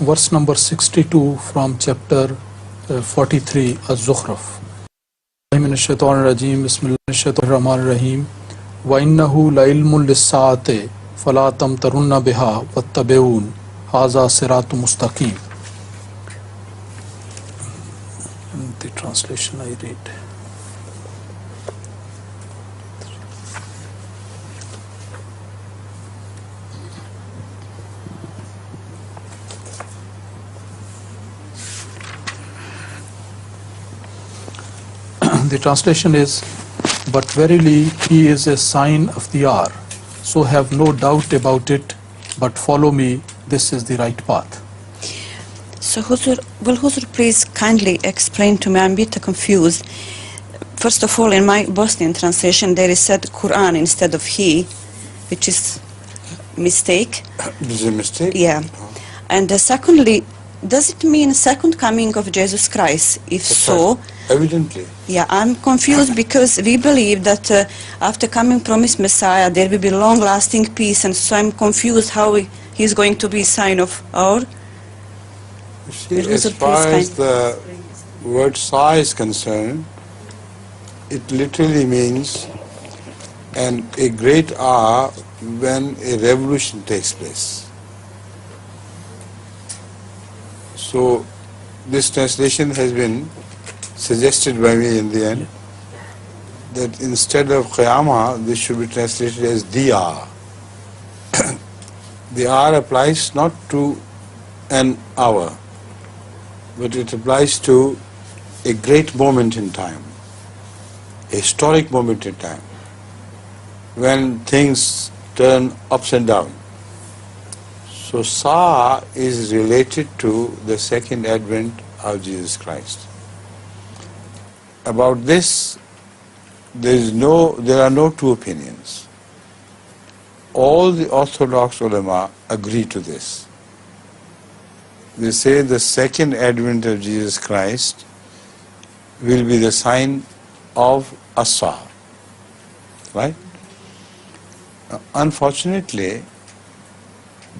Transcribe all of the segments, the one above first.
verse number 62 from chapter 43 Az-Zukhruf. من الشيطان الرجيم بسم الله الرحمن الرحيم وإنه لعلم للساعة فلا تمترن بها واتبعون هذا صراط مستقيم. The translation I read. The translation is, but verily he is a sign of the hour, so have no doubt about it, but follow me, this is the right path. So will Huzur please kindly explain to me, I'm a bit confused. First of all, in my Bosnian translation there is said Quran instead of he, which is mistake. Is it a mistake? Yeah. And secondly, does it mean second coming of Jesus Christ? If so, evidently. Yeah, I'm confused because we believe that after coming promised Messiah there will be long-lasting peace, and so I'm confused how he's going to be a sign of our. You see, as far as the word Sa is concerned, it literally means a great hour when a revolution takes place. So this translation has been suggested by me in the end, that instead of Qiyamah, this should be translated as the hour. The hour applies not to an hour, but it applies to a great moment in time, a historic moment in time, when things turn ups and down. So Sa is related to the second advent of Jesus Christ. About this, there are no two opinions. All the Orthodox ulama agree to this. They say the second advent of Jesus Christ will be the sign of Asa. Right? Unfortunately,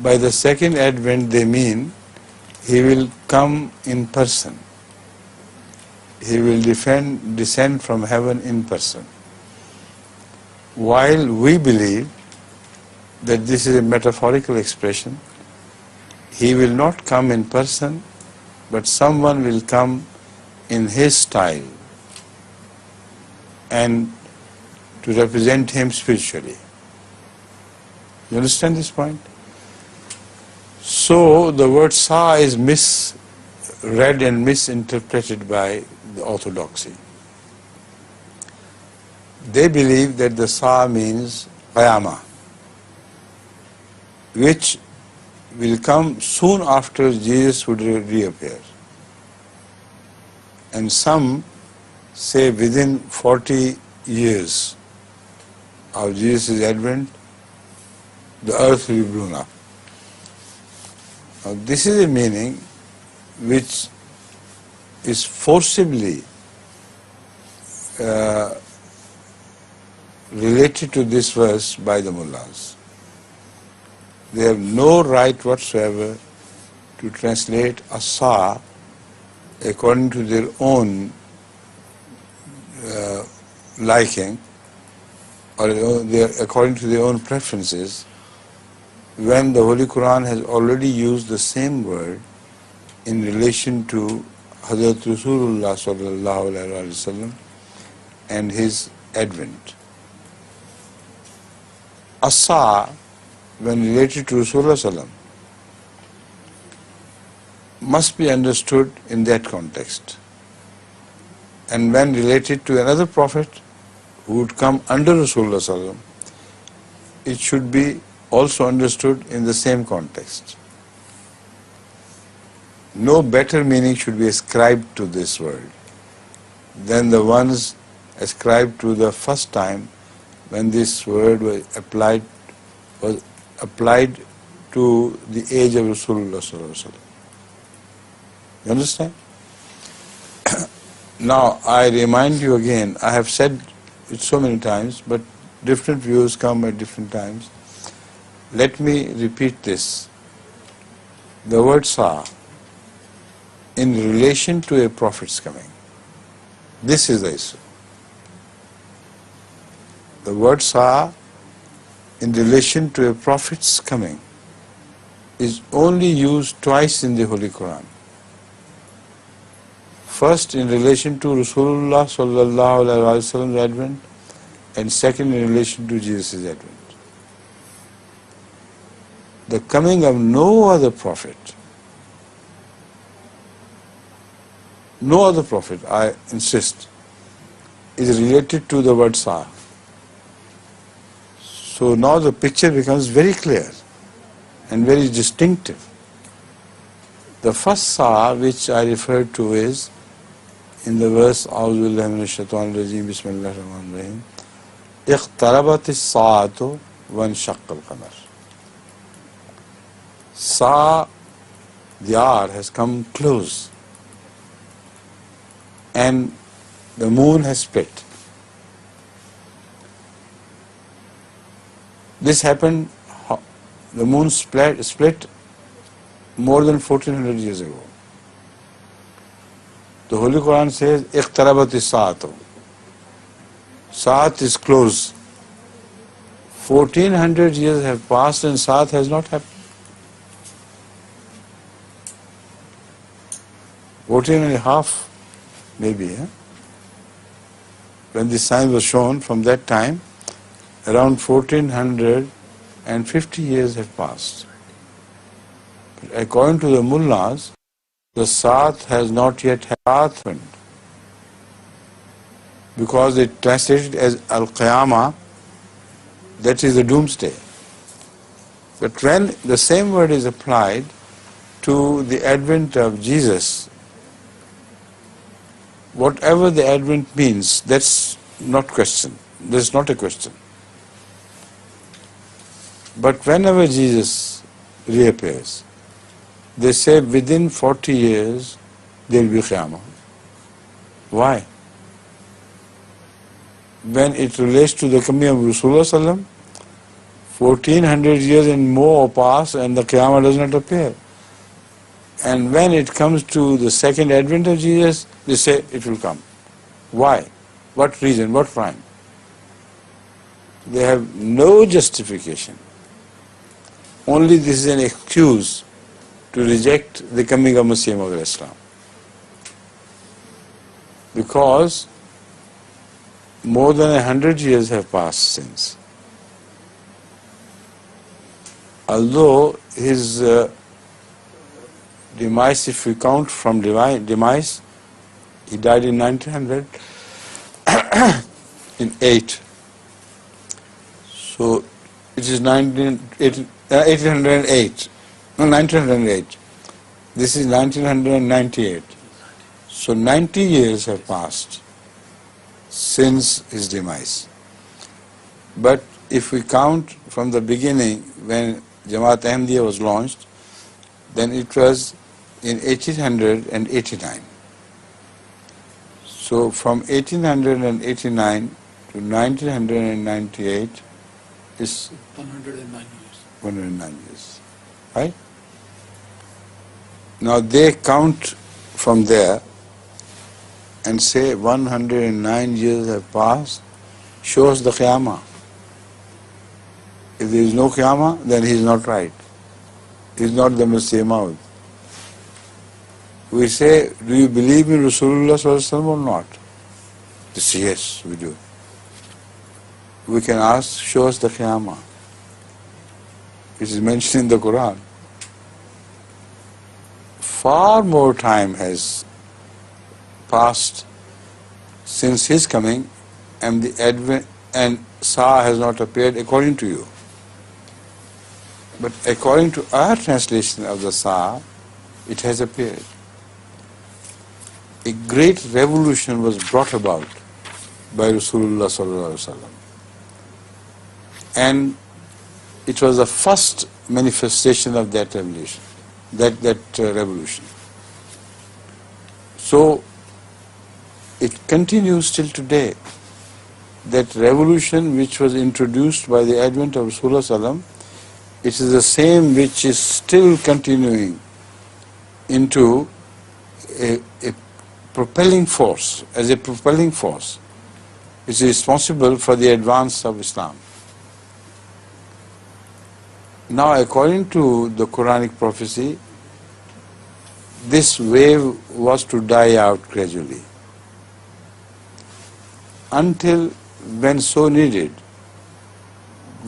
by the second advent they mean he will come in person. He will descend from heaven in person. While we believe that this is a metaphorical expression, he will not come in person, but someone will come in his style and to represent him spiritually. You understand this point? So the word Sa is misread and misinterpreted by the orthodoxy. They believe that the Sa means Qiyamah, which will come soon after Jesus would reappear. And some say within 40 years of Jesus' advent, the earth will be blown up. Now, this is a meaning which is forcibly related to this verse by the mullahs. They have no right whatsoever to translate Asa according to their own liking or according to their own preferences, when the Holy Quran has already used the same word in relation to Hazrat Rasulullah sallallahu alaihi wasallam and his advent. Asa, when related to Rasulullah sallam, must be understood in that context. And when related to another prophet who would come under Rasulullah sallam, it should be also understood in the same context. No better meaning should be ascribed to this word than the ones ascribed to the first time when this word was applied to the age of Rasulullah sallallahu alaihi wasallam. You understand? Now, I remind you again, I have said it so many times, but different views come at different times. Let me repeat this. the word Sa in relation to a prophet's coming. This is the issue. The word Sa in relation to a prophet's coming is only used twice in the Holy Quran. First in relation to Rasulullah sallallahu alaihi wasallam's advent, and second in relation to Jesus' advent. The coming of no other prophet, I insist, is related to the word Sa. So now the picture becomes very clear and very distinctive. The first Sa which I referred to is in the verse A'udhu billahi minash shaitanir rajeem, Bismillahir Rahmanir Rahim, Iqtarabatis saatu wanshaqqal qamar. Sa, the hour has come close, and the moon has split. This happened, the moon split more than 1400 years ago. The Holy Quran says, Iqtarabati Sa'atu. Sa'at is close. 1400 years have passed and Sa'at has not happened. 14 and a half, maybe. When this sign was shown, from that time, around 1450 years have passed. But according to the mullahs, the Sa'at has not yet happened, because it translated as Al-Qiyamah, that is the Doomsday. But when the same word is applied to the advent of Jesus, whatever the advent means, that's not question. That's not a question. But whenever Jesus reappears, they say within 40 years there will be Qiyamah. Why? When it relates to the coming of Rasulullah sallam, 1400 years and more pass and the Qiyamah does not appear. And when it comes to the second advent of Jesus, they say it will come. Why? What reason? What crime? They have no justification. Only this is an excuse to reject the coming of Messiah of Islam. Because more than 100 years have passed since. Although his demise, if we count from demise, he died in 1908. So it is 1808. No, 1908. This is 1998. So 90 years have passed since his demise. But if we count from the beginning, when Jamaat Ahmadiyya was launched, then it was in 1889. So from 1889 to 1998 is 109 years. 109 years. Right? Now they count from there and say 109 years have passed, shows the Qiyamah. If there is no Qiyamah, then he is not right. He is not the Messiah Maud. We say, do you believe in Rasulullah sallallahu alaihi wasallam or not? They say, yes, we do. We can ask, show us the Qiyamah. It is mentioned in the Quran. Far more time has passed since his coming, and the advent and Sa has not appeared according to you. But according to our translation of the Sa, it has appeared. A great revolution was brought about by Rasulullah sallallahu alaihi wasallam, and it was the first manifestation of that revolution. Revolution. So it continues till today. That revolution which was introduced by the advent of Rasulullah sallam, it is the same which is still continuing into a propelling force, as a propelling force, which is responsible for the advance of Islam. Now, according to the Quranic prophecy, this wave was to die out gradually, until, when so needed,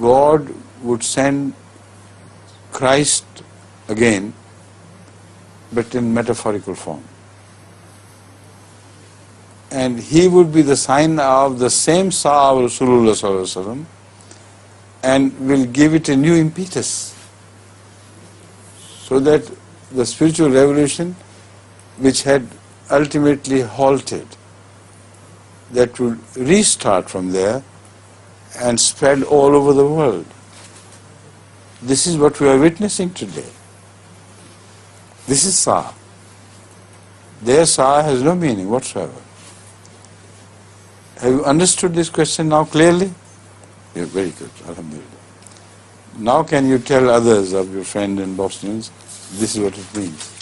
God would send Christ again, but in metaphorical form. And he would be the sign of the same Sa'a of Rasulullah Sallallahu Alaihi Wasallam, and will give it a new impetus, so that the spiritual revolution, which had ultimately halted, that would restart from there and spread all over the world. This is what we are witnessing today. This is Sa'a. Their Sa'a has no meaning whatsoever. Have you understood this question now clearly? Yeah, very good. Alhamdulillah. Now can you tell others of your friends and Bosnians, this is what it means?